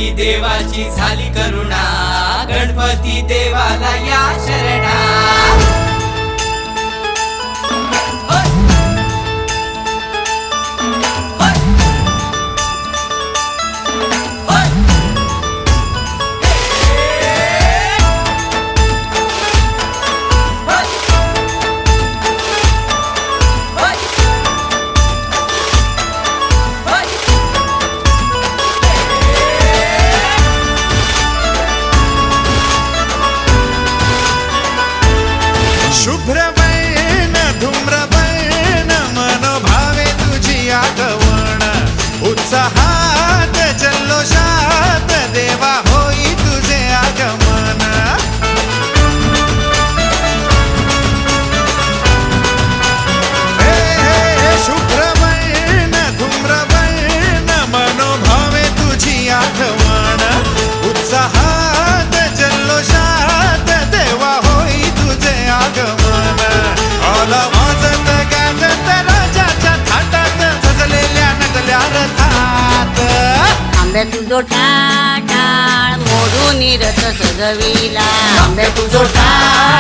गणपती देवाची झाली करुणा, गणपती देवाला या शरणा। शुभ्रवर्ण धूम्रवर्ण मनोभावे तुझी आगमन, उत्साहात जल्लोषात देवा होई तुझे आगमन। हे शुभ्रवर्ण धूम्रवर्ण मनोभावे तुझी आगमन, उत्साहात जल्लोषात देवा होई तुझे आगमन। आला वाजत गाजत राजाच्या थाटात, सजलेल्या नटल्या रथात। आंब्या तुझो टाळ मोडून रथ सजविला, आंबे तुझो टाळ